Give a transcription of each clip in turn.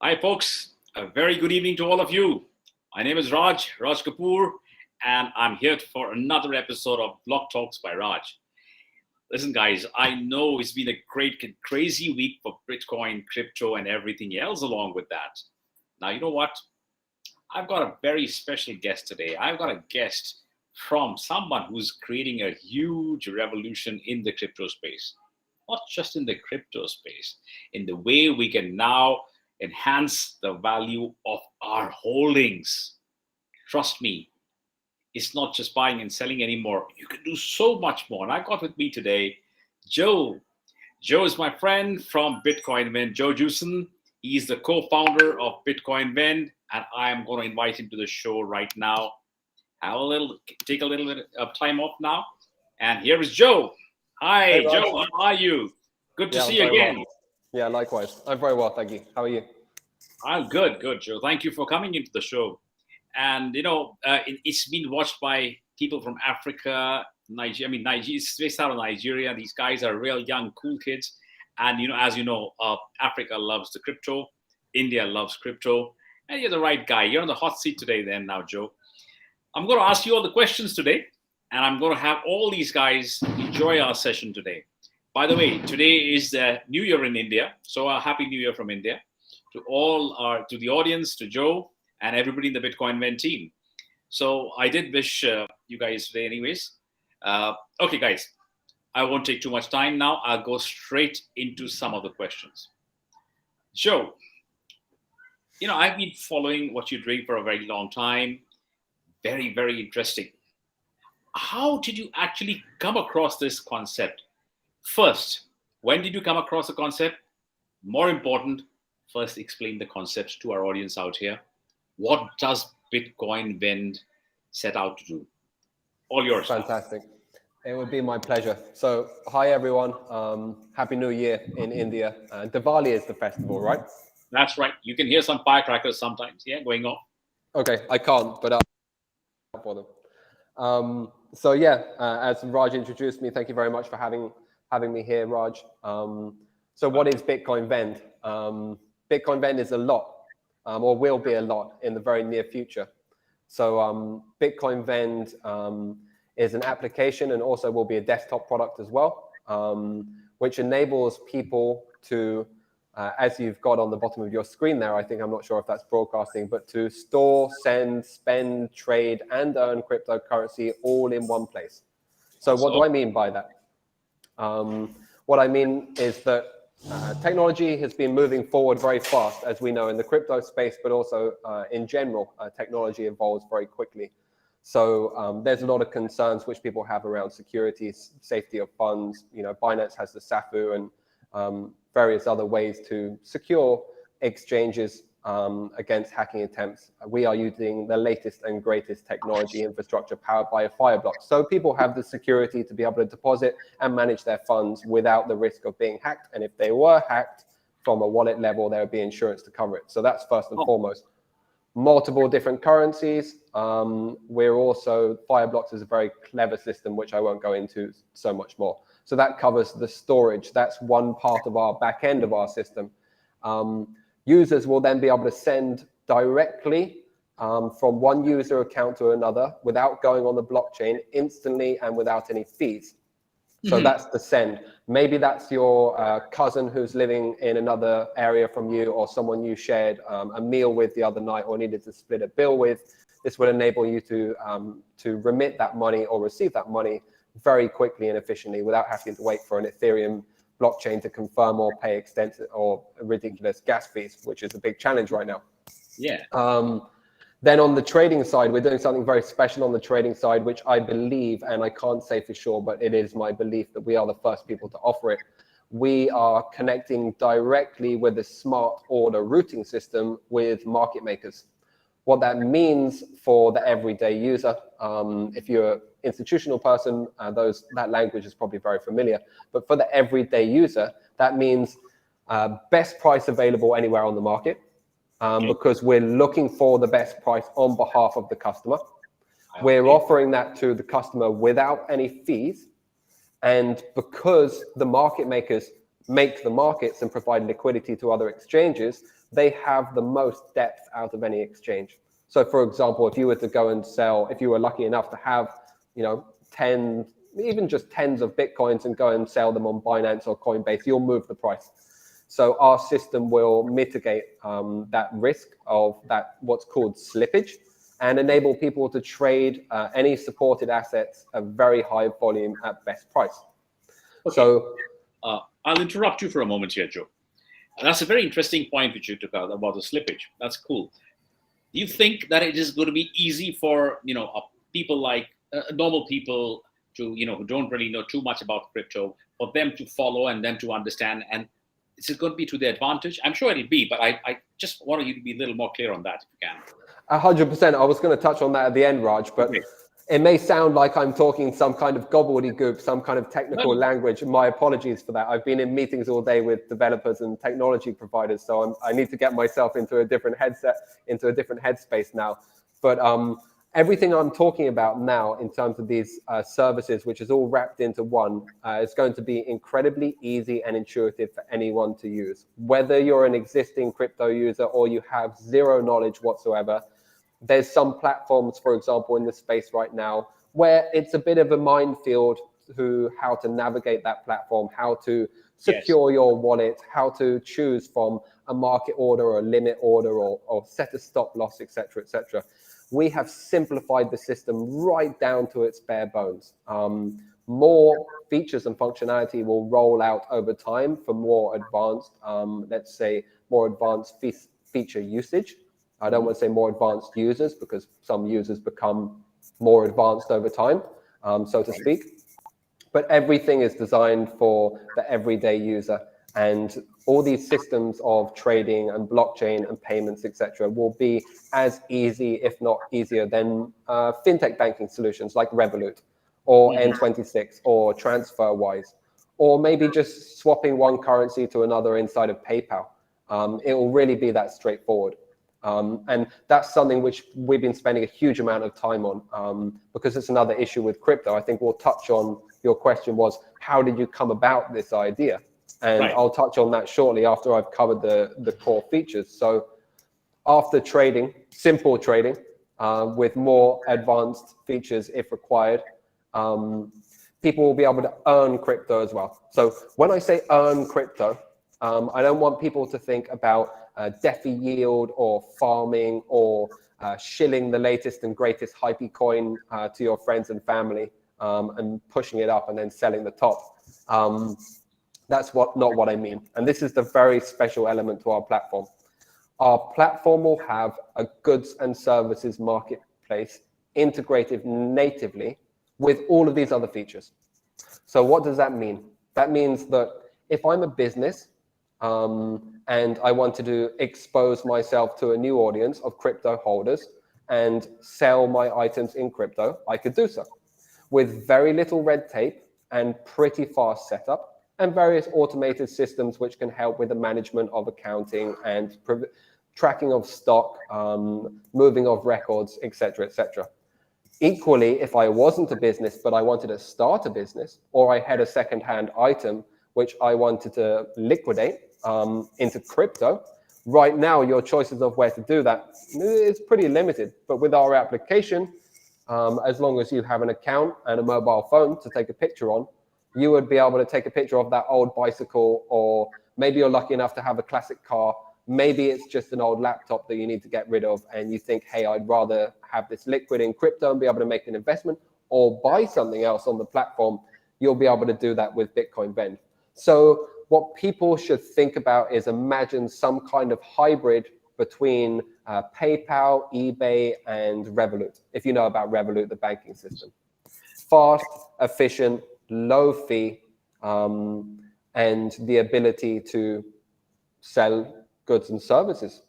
Hi, folks. A very good evening to all of you. My name is Raj Kapoor, and I'm here for another episode of Block Talks by Raj. Listen, guys, I know it's been a great, crazy week for Bitcoin, crypto, and everything else along with that. Now, you know what? I've got a very special guest today. I've got a guest from someone who's creating a huge revolution in the crypto space. Not just in the crypto space, in the way we can now enhance the value of our holdings. Trust me, it's not just buying and selling anymore. You can do so much more. And I got with me today Joe. Joe is my friend from Bitcoin Vend, Joe Jewson. He's the co-founder of Bitcoin Vend, and I am going to invite him to the show right now. Take a little bit of time off now. And here is Joe. Hi, Hey, Joe. How are you? Good to see you again. Well. Yeah, likewise. I'm very well, thank you. How are you? I'm good, Joe. Thank you for coming into the show. And it's been watched by people from Africa, Nigeria. I mean, Nigeria is based out of Nigeria. These guys are real young, cool kids. And as you know, Africa loves the crypto. India loves crypto. And you're the right guy. You're on the hot seat today, then now, Joe. I'm going to ask you all the questions today, and I'm going to have all these guys enjoy our session today. By the way, today is the New Year in India, so a happy New Year from India to the audience, to Joe, and everybody in the Bitcoin Vend team. So I did wish you guys today, anyways. Okay, guys, I won't take too much time now. I'll go straight into some of the questions. Joe, I've been following what you're doing for a very long time. Very, very interesting. How did you actually come across this concept? First, when did you come across the concept? More important, first explain the concept to our audience out here. What does Bitcoin Vend set out to do? All yours. Fantastic. It would be my pleasure. So, hi everyone. Happy New Year in India. Diwali is the festival, right? That's right. You can hear some firecrackers sometimes, going off. Okay, I can't, but I'll for them. As Raj introduced me, thank you very much for having me here, Raj. So what is Bitcoin Vend? Bitcoin Vend is a lot, or will be a lot in the very near future. So Bitcoin Vend is an application and also will be a desktop product as well, which enables people to, as you've got on the bottom of your screen there, I'm not sure if that's broadcasting, but to store, send, spend, trade, and earn cryptocurrency all in one place. So what do I mean by that? What I mean is that technology has been moving forward very fast, as we know, in the crypto space, but also in general, technology evolves very quickly. So there's a lot of concerns which people have around security, safety of funds. Binance has the SAFU and various other ways to secure exchanges against hacking attempts. We are using the latest and greatest technology infrastructure powered by a Fireblock. So people have the security to be able to deposit and manage their funds without the risk of being hacked. And if they were hacked from a wallet level, there would be insurance to cover it. So that's first and foremost. Multiple different currencies. Fireblocks is a very clever system, which I won't go into so much more. So that covers the storage. That's one part of our back end of our system. Users will then be able to send directly from one user account to another without going on the blockchain instantly and without any fees. So that's the send. Maybe that's your cousin who's living in another area from you, or someone you shared a meal with the other night or needed to split a bill with. This will enable you to remit that money or receive that money very quickly and efficiently without having to wait for an Ethereum blockchain to confirm or pay extensive or ridiculous gas fees, which is a big challenge right now. Yeah. Then on the trading side, we're doing something very special on the trading side, which I believe, and I can't say for sure, but it is my belief that we are the first people to offer it. We are connecting directly with the smart order routing system with market makers. What that means for the everyday user, if you're an institutional person, that language is probably very familiar. But for the everyday user, that means best price available anywhere on the market, because we're looking for the best price on behalf of the customer. We're offering that to the customer without any fees. And because the market makers make the markets and provide liquidity to other exchanges, they have the most depth out of any exchange. So for example, if you were to go and sell, if you were lucky enough to have, 10, even just tens of Bitcoins and go and sell them on Binance or Coinbase, you'll move the price. So our system will mitigate that risk of that, what's called slippage, and enable people to trade any supported assets at very high volume at best price. Okay. So I'll interrupt you for a moment here, Joe. That's a very interesting point which you took out about the slippage. That's cool. Do you think that it is going to be easy for people like normal people to who don't really know too much about crypto, for them to follow and them to understand, and is it going to be to their advantage? I'm sure it'll be, but I just want you to be a little more clear on that if you can. 100%. I was going to touch on that at the end, Raj, but Okay. It may sound like I'm talking some kind of gobbledygook, some kind of technical language. My apologies for that. I've been in meetings all day with developers and technology providers, so I need to get myself into a different headspace now. But everything I'm talking about now in terms of these services, which is all wrapped into one, is going to be incredibly easy and intuitive for anyone to use. Whether you're an existing crypto user or you have zero knowledge whatsoever, there's some platforms, for example, in the space right now where it's a bit of a minefield to how to navigate that platform, how to secure your wallet, how to choose from a market order or a limit order or set a stop loss, etc., etc. We have simplified the system right down to its bare bones. More features and functionality will roll out over time for more advanced, let's say, more advanced feature usage. I don't want to say more advanced users because some users become more advanced over time, so to speak. But everything is designed for the everyday user. And all these systems of trading and blockchain and payments, etc., will be as easy, if not easier, than fintech banking solutions like Revolut or N26 or TransferWise, or maybe just swapping one currency to another inside of PayPal. It will really be that straightforward. And that's something which we've been spending a huge amount of time on because it's another issue with crypto. I think we'll touch on, your question was, how did you come about this idea? And I'll touch on that shortly after I've covered the core features. So after trading, simple trading, with more advanced features if required, people will be able to earn crypto as well. So when I say earn crypto, I don't want people to think about DeFi yield or farming or shilling the latest and greatest hypey coin to your friends and family and pushing it up and then selling the top. That's not what I mean. And this is the very special element to our platform. Our platform will have a goods and services marketplace integrated natively with all of these other features. So what does that mean? That means that if I'm a business and I wanted to expose myself to a new audience of crypto holders and sell my items in crypto, I could do so with very little red tape and pretty fast setup and various automated systems which can help with the management of accounting and tracking of stock, moving of records, etc., etc. Equally, if I wasn't a business, but I wanted to start a business, or I had a second-hand item which I wanted to liquidate into crypto, right now your choices of where to do that is pretty limited. But with our application, as long as you have an account and a mobile phone to take a picture on, you would be able to take a picture of that old bicycle, or maybe you're lucky enough to have a classic car. Maybe it's just an old laptop that you need to get rid of and you think, hey, I'd rather have this liquid in crypto and be able to make an investment or buy something else on the platform. You'll be able to do that with Bitcoin Vend. So what people should think about is imagine some kind of hybrid between PayPal, eBay, and Revolut, if you know about Revolut, the banking system. Fast, efficient, low fee, and the ability to sell goods and services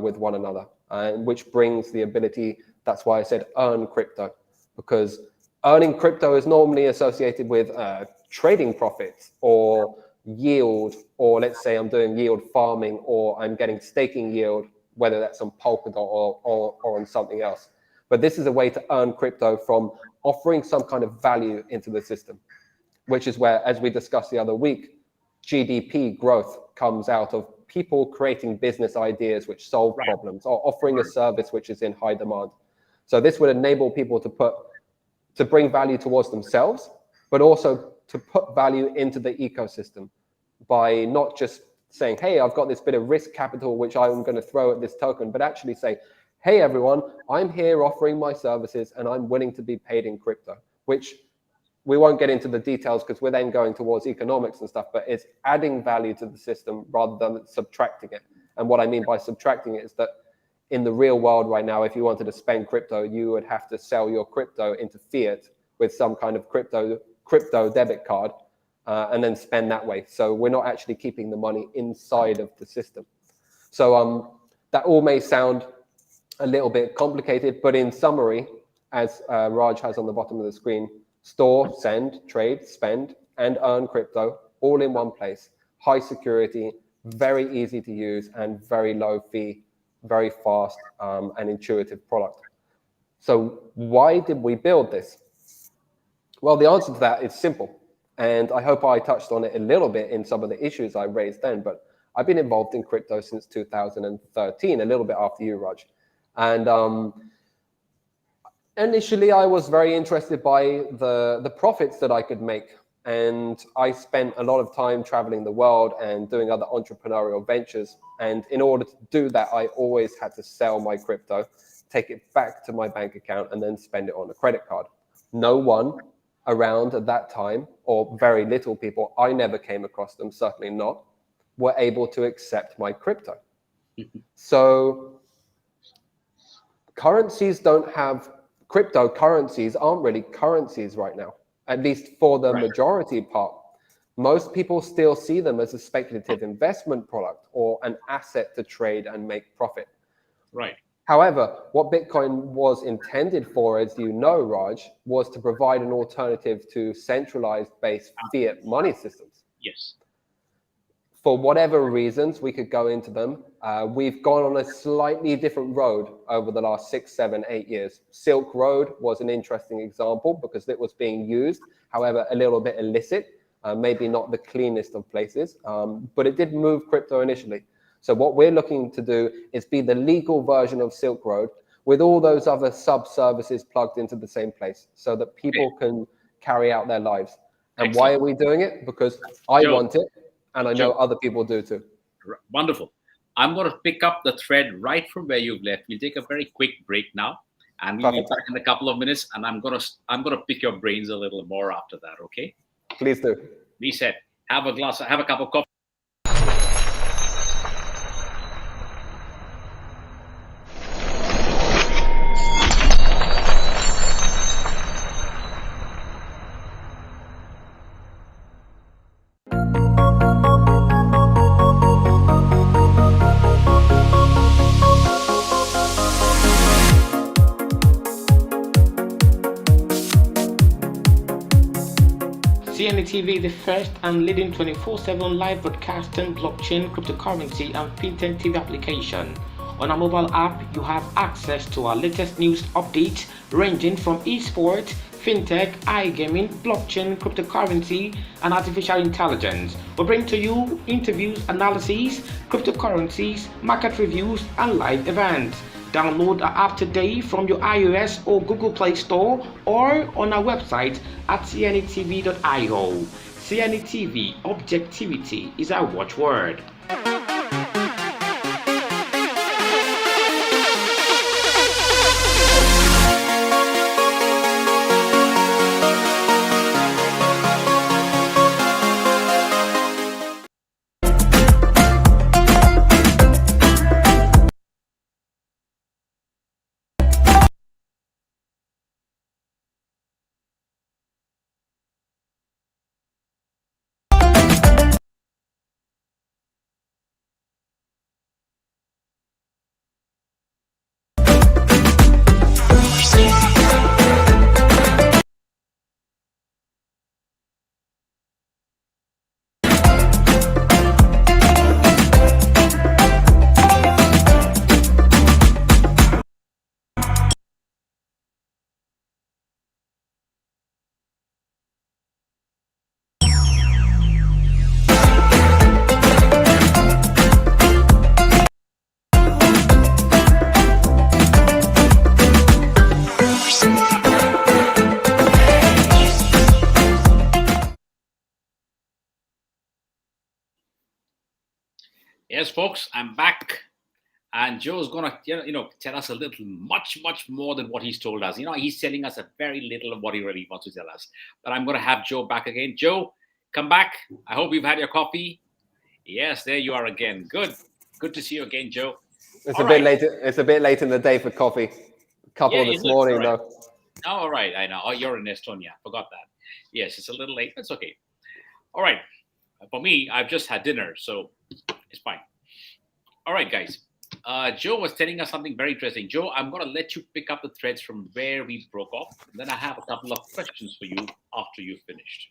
with one another, which brings the ability, that's why I said earn crypto, because earning crypto is normally associated with trading profits or yield, or let's say I'm doing yield farming or I'm getting staking yield, whether that's on Polkadot or on something else. But this is a way to earn crypto from offering some kind of value into the system, which is where, as we discussed the other week, GDP growth comes out of people creating business ideas which solve problems, or offering a service which is in high demand. So this would enable people to bring value towards themselves, but also to put value into the ecosystem by not just saying, hey, I've got this bit of risk capital which I'm going to throw at this token, but actually say, hey, everyone, I'm here offering my services and I'm willing to be paid in crypto, which we won't get into the details because we're then going towards economics and stuff, but it's adding value to the system rather than subtracting it. And what I mean by subtracting it is that in the real world right now, if you wanted to spend crypto, you would have to sell your crypto into fiat with some kind of crypto debit card and then spend that way. So we're not actually keeping the money inside of the system. So that all may sound a little bit complicated, but in summary, as Raj has on the bottom of the screen, store, send, trade, spend, and earn crypto all in one place. High security, very easy to use, and very low fee, very fast and intuitive product. So why did we build this? Well, the answer to that is simple. And I hope I touched on it a little bit in some of the issues I raised then, but I've been involved in crypto since 2013, a little bit after you, Raj. And initially, I was very interested by the profits that I could make. And I spent a lot of time traveling the world and doing other entrepreneurial ventures. And in order to do that, I always had to sell my crypto, take it back to my bank account, and then spend it on a credit card. No one around at that time, or very little people, I never came across them, certainly not, were able to accept my crypto. So currencies don't have, cryptocurrencies aren't really currencies right now, at least for the majority part. Most people still see them as a speculative investment product or an asset to trade and make profit. Right. However, what Bitcoin was intended for, as you know, Raj, was to provide an alternative to centralized based fiat money systems. Yes. For whatever reasons, we could go into them. We've gone on a slightly different road over the last 6, 7, 8 years. Silk Road was an interesting example because it was being used, however, a little bit illicit, maybe not the cleanest of places, but it did move crypto initially. So what we're looking to do is be the legal version of Silk Road with all those other sub-services plugged into the same place so that people can carry out their lives. And why are we doing it? Because I want it, and I know other people do too. Wonderful. I'm going to pick up the thread right from where you've left. We'll take a very quick break now, and we'll be back in a couple of minutes. And I'm gonna pick your brains a little more after that. Okay? Please do. Be said. Have a cup of coffee. CNETv, the first and leading 24/7 live broadcasting blockchain, cryptocurrency, and fintech TV application. On our mobile app, you have access to our latest news updates ranging from esports, fintech, iGaming, blockchain, cryptocurrency, and artificial intelligence. We bring to you interviews, analyses, cryptocurrencies, market reviews, and live events. Download our app today from your iOS or Google Play Store or on our website at cnetv.io. CNETv, objectivity is our watchword. Yes, folks, I'm back. And Joe's gonna, tell us a little, much more than what he's told us. He's telling us a very little of what he really wants to tell us. But I'm gonna have Joe back again. Joe, come back. I hope you've had your coffee. Yes, there you are again. Good to see you again, Joe. It's a bit late. It's a bit late in the day for coffee. A couple this morning, though. Oh, all right, I know. Oh, you're in Estonia. Forgot that. Yes, it's a little late. That's okay. All right. For me, I've just had dinner, so it's fine. All right, guys. Joe was telling us something very interesting. Joe, I'm going to let you pick up the threads from where we broke off. Then I have a couple of questions for you after you've finished.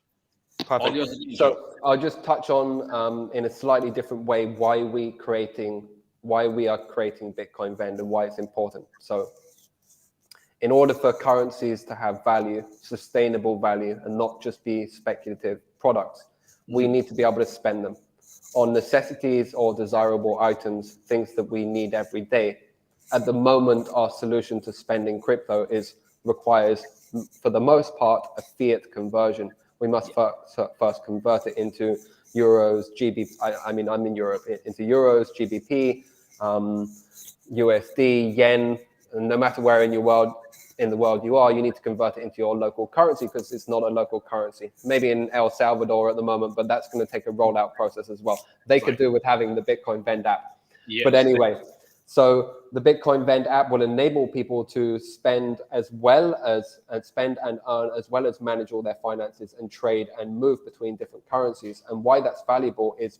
Perfect. So I'll just touch on, in a slightly different way, why we are creating Bitcoin Vend and why it's important. So in order for currencies to have value, sustainable value, and not just be speculative products, we need to be able to spend them on necessities or desirable items, things that we need every day. At the moment, our solution to spending crypto requires, for the most part, a fiat conversion. We must first convert it into euros, GBP. I'm in Europe, into euros, GBP, USD, yen. And no matter where in the world you are, you need to convert it into your local currency because it's not a local currency. Maybe in El Salvador at the moment, but that's going to take a rollout process as well. They could do with having the Bitcoin Vend app. Yes. But anyway, so the Bitcoin Vend app will enable people to spend as well as spend and earn, as well as manage all their finances and trade and move between different currencies. And why that's valuable is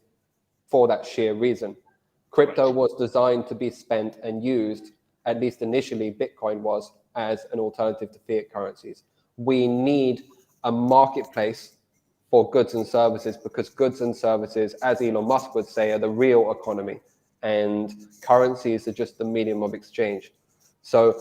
for that sheer reason. Crypto was designed to be spent and used, at least initially Bitcoin was, as an alternative to fiat currencies. We need a marketplace for goods and services because goods and services, as Elon Musk would say, are the real economy and currencies are just the medium of exchange. So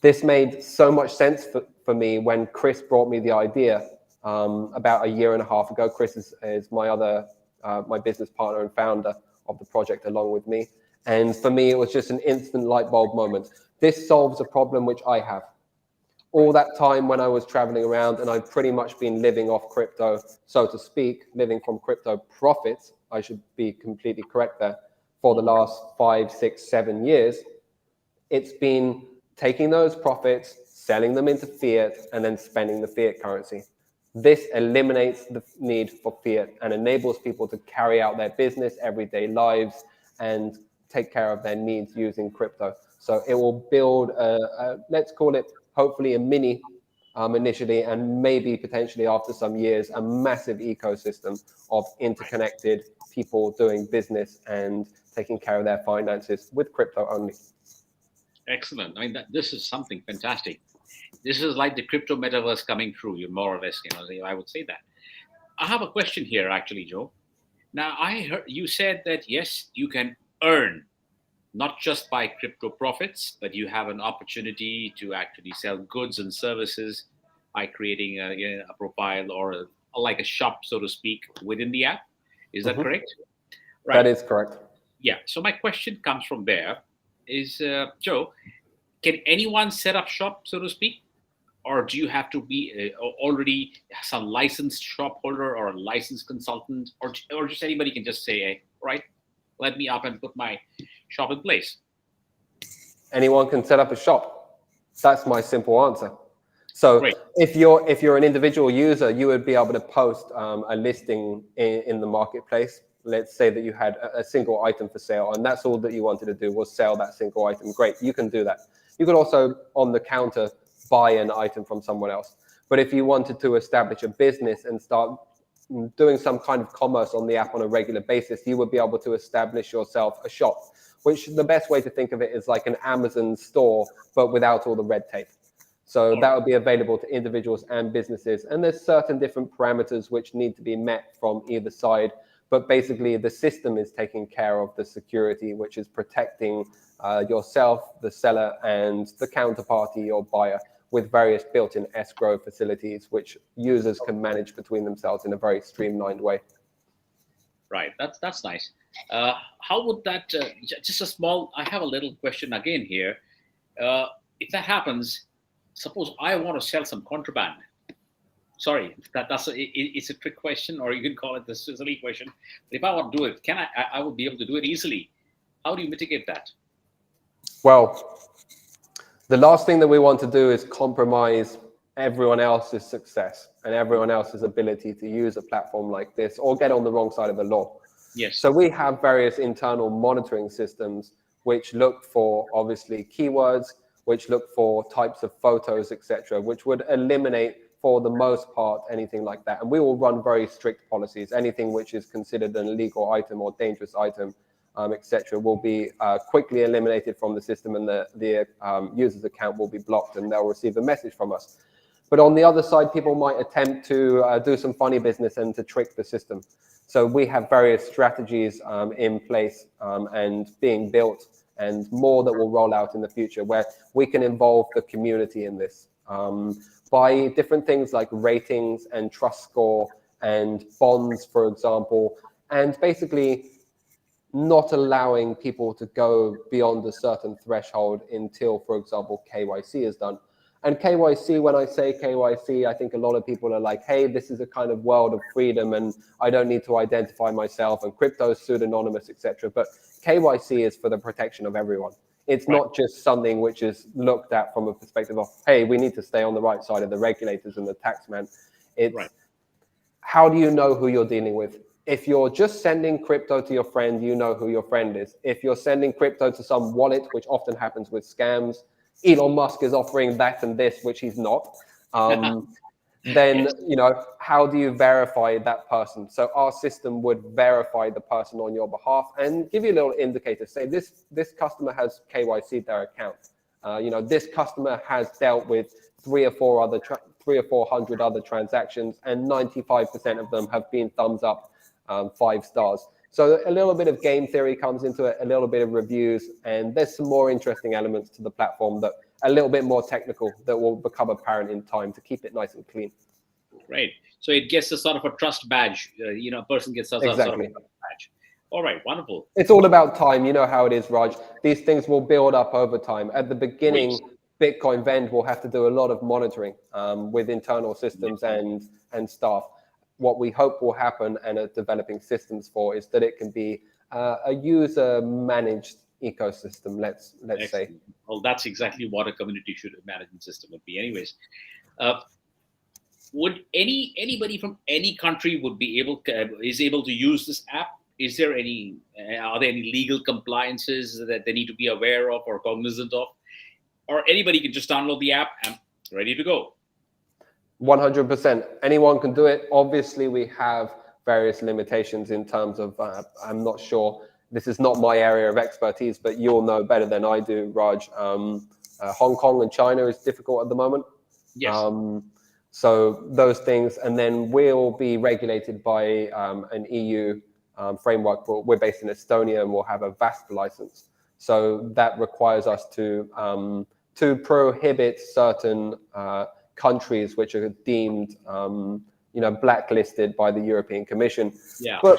this made so much sense for me when Chris brought me the idea about a year and a half ago. Chris is my business partner and founder of the project along with me. And for me, it was just an instant light bulb moment. This solves a problem which I have. All that time when I was traveling around and I've pretty much been living off crypto, so to speak, living from crypto profits, I should be completely correct there, for the last 5, 6, 7 years, it's been taking those profits, selling them into fiat, and then spending the fiat currency. This eliminates the need for fiat and enables people to carry out their business, everyday lives, and take care of their needs using crypto. So it will build let's call it hopefully a mini initially, and maybe potentially after some years, a massive ecosystem of interconnected people doing business and taking care of their finances with crypto only. Excellent. I mean, this is something fantastic. This is like the crypto metaverse coming true. You more or less, I would say that. I have a question here, actually, Joe. Now, I heard you said that yes, you can earn not just by crypto profits, but you have an opportunity to actually sell goods and services by creating a profile or like a shop, so to speak, within the app. Is that correct? Right. That is correct. Yeah. So my question comes from there is, Joe, can anyone set up shop, so to speak? Or do you have to be already some licensed shop holder or a licensed consultant, or just anybody can just say, hey, right, let me up and put my shop in place? Anyone can set up a shop. That's my simple answer. So great. If you're an individual user, you would be able to post a listing in the marketplace. Let's say that you had a single item for sale, and that's all that you wanted to do was sell that single item. Great, you can do that. You could also, on the counter, buy an item from someone else. But if you wanted to establish a business and start doing some kind of commerce on the app on a regular basis, you would be able to establish yourself a shop, which the best way to think of it is like an Amazon store, but without all the red tape. So that would be available to individuals and businesses. And there's certain different parameters which need to be met from either side. But basically, the system is taking care of the security, which is protecting yourself, the seller, and the counterparty or buyer with various built-in escrow facilities, which users can manage between themselves in a very streamlined way. Right. That's nice. How would that, just a small, I have a little question again here. If that happens, suppose I want to sell some contraband. sorry, it's a trick question, or you can call it the silly question. But if I want to do it, I would be able to do it easily. How do you mitigate that? Well, the last thing that we want to do is compromise everyone else's success and everyone else's ability to use a platform like this or get on the wrong side of the law. Yes. So we have various internal monitoring systems which look for obviously keywords, which look for types of photos, etc., which would eliminate for the most part anything like that. And we will run very strict policies. Anything which is considered an illegal item or dangerous item, etc., will be quickly eliminated from the system, and the user's account will be blocked, and they'll receive a message from us. But on the other side, people might attempt to do some funny business and to trick the system. So we have various strategies in place and being built, and more that will roll out in the future, where we can involve the community in this by different things like ratings and trust score and bonds, for example, and basically not allowing people to go beyond a certain threshold until, for example, KYC is done. And KYC, when I say KYC, I think a lot of people are like, hey, this is a kind of world of freedom and I don't need to identify myself, and crypto is pseudonymous, etc. But KYC is for the protection of everyone. It's not just something which is looked at from a perspective of, hey, we need to stay on the right side of the regulators and the taxman. It's how do you know who you're dealing with? If you're just sending crypto to your friend, you know who your friend is. If you're sending crypto to some wallet, which often happens with scams, Elon Musk is offering that and this, which he's not. Then, you know, how do you verify that person? So our system would verify the person on your behalf and give you a little indicator. Say this customer has KYC'd their account. You know, this customer has dealt with 300 or 400 other transactions, and 95% of them have been thumbs up, 5 stars. So a little bit of game theory comes into it, a little bit of reviews, and there's some more interesting elements to the platform that a little bit more technical that will become apparent in time to keep it nice and clean. Right. So it gets a sort of a trust badge. You know, a person gets a sort of a trust badge. All right. Wonderful. It's all about time. You know how it is, Raj. These things will build up over time. At the beginning, Bitcoin Vend will have to do a lot of monitoring with internal systems and staff. What we hope will happen and are developing systems for is that it can be a user-managed ecosystem, let's say. Well, that's exactly what a community management system would be. Anyways, would anybody from any country is able to use this app? Is there are there any legal compliances that they need to be aware of or cognizant of, or anybody can just download the app and ready to go? 100%. Anyone can do it. Obviously, we have various limitations in terms of, I'm not sure, this is not my area of expertise, but you'll know better than I do, Raj. Hong Kong and China is difficult at the moment. Yes. So those things, and then we'll be regulated by an EU framework. We're based in Estonia and we'll have a VASP license. So that requires us to prohibit certain countries which are deemed, you know, blacklisted by the European Commission. Yeah, but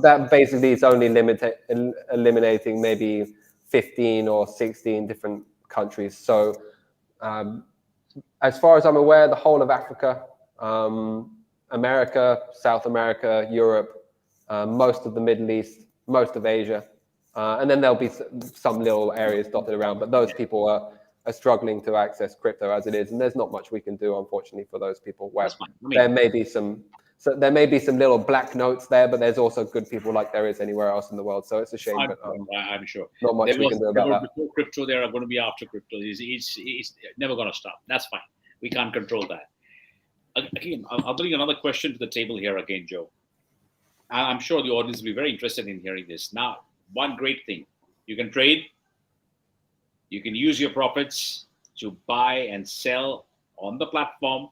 that basically is only eliminating maybe 15 or 16 different countries. So as far as I'm aware, the whole of Africa, America, South America, Europe, most of the Middle East, most of Asia, and then there'll be some little areas dotted around, but those people are struggling to access crypto as it is, and there's not much we can do, unfortunately, for those people. Where there may be some little black notes there, but there's also good people like there is anywhere else in the world. So it's a shame, but I'm sure not much we can do about that. Before crypto, there are going to be after crypto. It's never going to stop. That's fine. We can't control that. Again, I'll bring another question to the table here again, Joe. I'm sure the audience will be very interested in hearing this. Now, one great thing, you can trade. You can use your profits to buy and sell on the platform.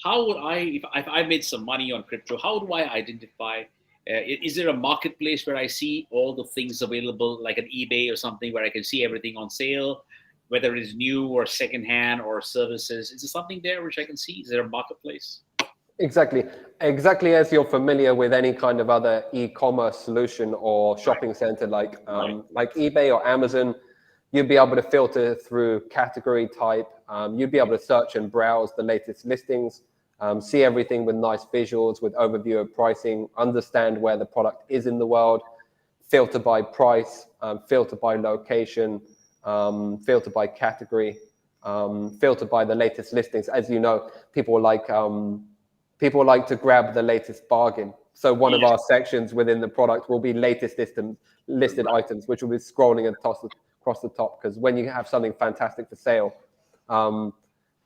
How would if I made some money on crypto, how do I identify? Is there a marketplace where I see all the things available, like an eBay or something, where I can see everything on sale, whether it's new or secondhand or services? Is there something there which I can see? Is there a marketplace? Exactly as you're familiar with any kind of other e-commerce solution or shopping center like eBay or Amazon. You'd be able to filter through category type. You'd be able to search and browse the latest listings. see everything with nice visuals, with overview of pricing, understand where the product is in the world, filter by price, filter by location, filter by category, filter by the latest listings. As you know, people like to grab the latest bargain. So one of our sections within the product will be latest listed items, which will be scrolling across the top. Because when you have something fantastic for sale,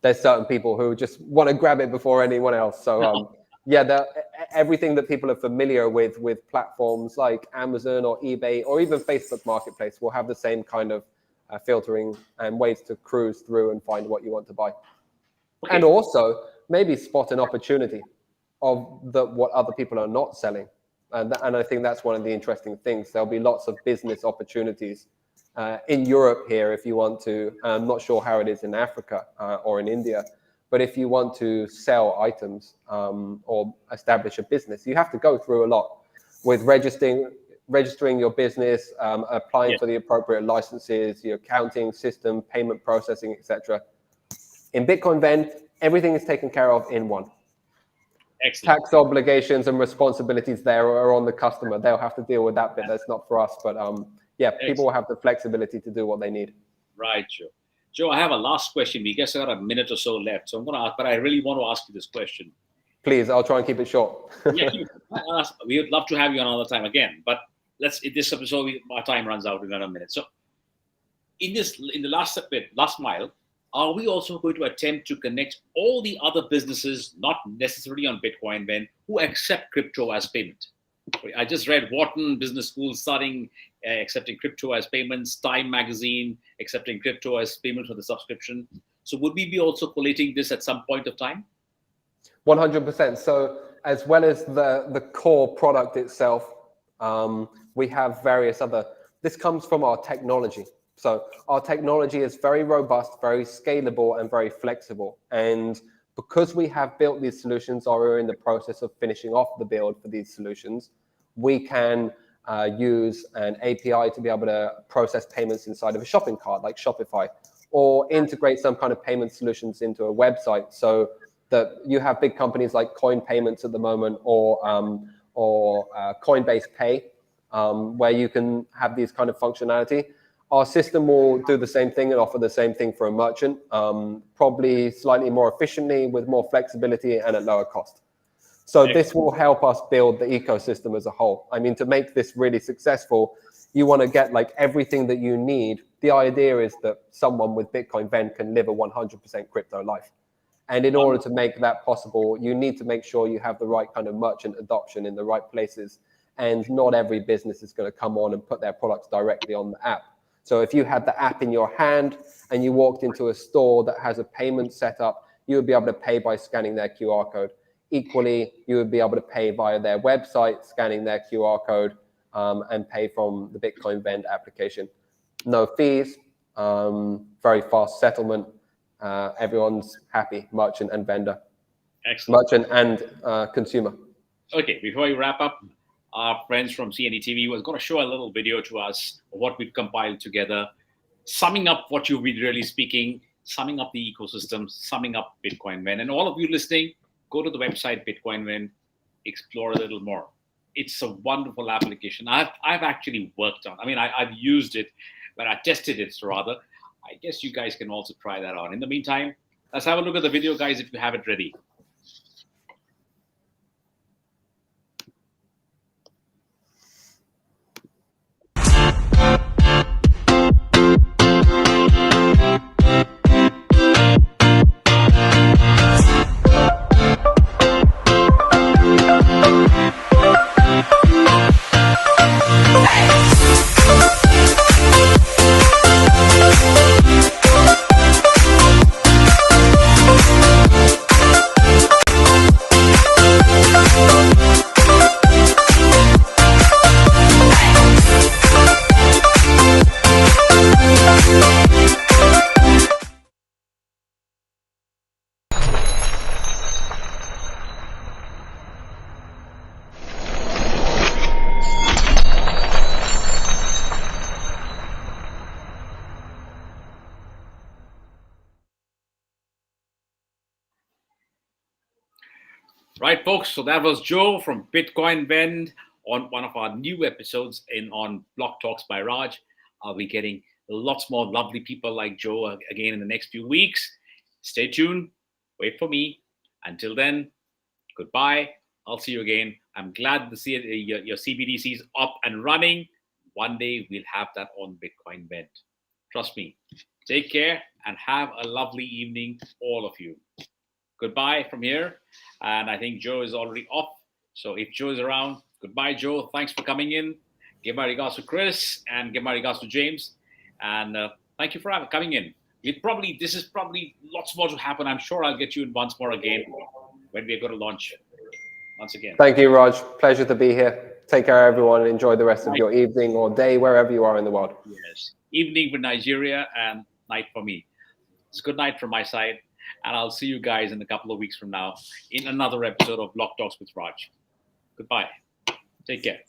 there's certain people who just want to grab it before anyone else. So everything that people are familiar with platforms like Amazon or eBay or even Facebook Marketplace will have the same kind of filtering and ways to cruise through and find what you want to buy. Okay. And also maybe spot an opportunity of what other people are not selling. And I think that's one of the interesting things. There'll be lots of business opportunities in Europe here if you want to. I'm not sure how it is in Africa or in India, but if you want to sell items or establish a business, you have to go through a lot with registering your business, applying for the appropriate licenses, your accounting system, payment processing, etc. In Bitcoin Vend, everything is taken care of in one. Excellent. Tax obligations and responsibilities there are on the customer. They'll have to deal with that bit. That's not for us. But people will have the flexibility to do what they need. Right, Joe. Joe, I have a last question. We guess I got a minute or so left. So I'm going to ask, but I really want to ask you this question. Please, I'll try and keep it short. We would love to have you another time again. But in this episode, our time runs out in another minute. So in the last mile, are we also going to attempt to connect all the other businesses, not necessarily on Bitcoin Vend, who accept crypto as payment? I just read Wharton Business School starting accepting crypto as payments, Time Magazine accepting crypto as payment for the subscription. So would we be also collating this at some point of time? 100%. So as well as the core product itself, we have various other, this comes from our technology. So our technology is very robust, very scalable, and very flexible. And because we have built these solutions, or we're in the process of finishing off the build for these solutions, we can use an API to be able to process payments inside of a shopping cart like Shopify, or integrate some kind of payment solutions into a website, so that you have big companies like Coin Payments at the moment, or Coinbase Pay, where you can have these kind of functionality. Our system will do the same thing and offer the same thing for a merchant, probably slightly more efficiently, with more flexibility and at lower cost. So this will help us build the ecosystem as a whole. I mean, to make this really successful, you want to get like everything that you need. The idea is that someone with Bitcoin Vend can live a 100% crypto life. And in order to make that possible, you need to make sure you have the right kind of merchant adoption in the right places. And not every business is going to come on and put their products directly on the app. So if you had the app in your hand and you walked into a store that has a payment set up, you would be able to pay by scanning their QR code. Equally, you would be able to pay via their website, scanning their QR code, and pay from the Bitcoin Vend application. No fees, very fast settlement. Everyone's happy, merchant and vendor. Excellent. Merchant and consumer. Okay, before we wrap up, our friends from CNETv was going to show a little video to us of what we've compiled together, summing up what you've been really speaking, summing up the ecosystem, summing up Bitcoin Vend. And all of you listening, go to the website Bitcoin Vend, explore a little more. It's a wonderful application. I've actually worked on. I mean, I've used it, but I tested it rather. I guess you guys can also try that out. In the meantime, let's have a look at the video, guys, if you have it ready. Right, folks. So that was Joe from Bitcoin Vend on one of our new episodes on Block Talks by Raj. I'll be getting lots more lovely people like Joe again in the next few weeks. Stay tuned. Wait for me. Until then, goodbye. I'll see you again. I'm glad to see your CBDC is up and running. One day we'll have that on Bitcoin Vend. Trust me. Take care and have a lovely evening, all of you. Goodbye from here. And I think Joe is already off. So if Joe is around, goodbye, Joe. Thanks for coming in. Give my regards to Chris and give my regards to James. And thank you for coming in. This is probably lots more to happen. I'm sure I'll get you in once more again when we're going to launch once again. Thank you, Raj. Pleasure to be here. Take care, everyone. Enjoy the rest of your evening or day, wherever you are in the world. Yes. Evening for Nigeria and night for me. It's good night from my side. And I'll see you guys in a couple of weeks from now in another episode of Block Talks with Raj. Goodbye. Take care.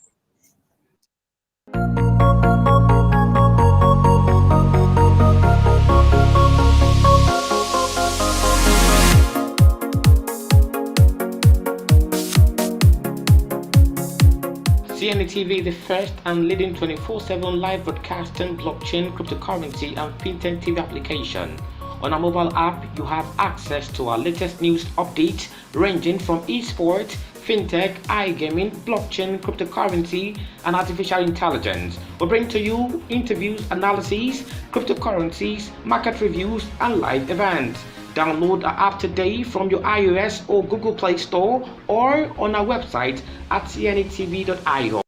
CNETv, the first and leading 24/7 live broadcasting blockchain, cryptocurrency, and FinTech TV application. On our mobile app, you have access to our latest news updates ranging from esports, fintech, iGaming, blockchain, cryptocurrency, and artificial intelligence. We bring to you interviews, analyses, cryptocurrencies, market reviews, and live events. Download our app today from your iOS or Google Play Store or on our website at cnetv.io.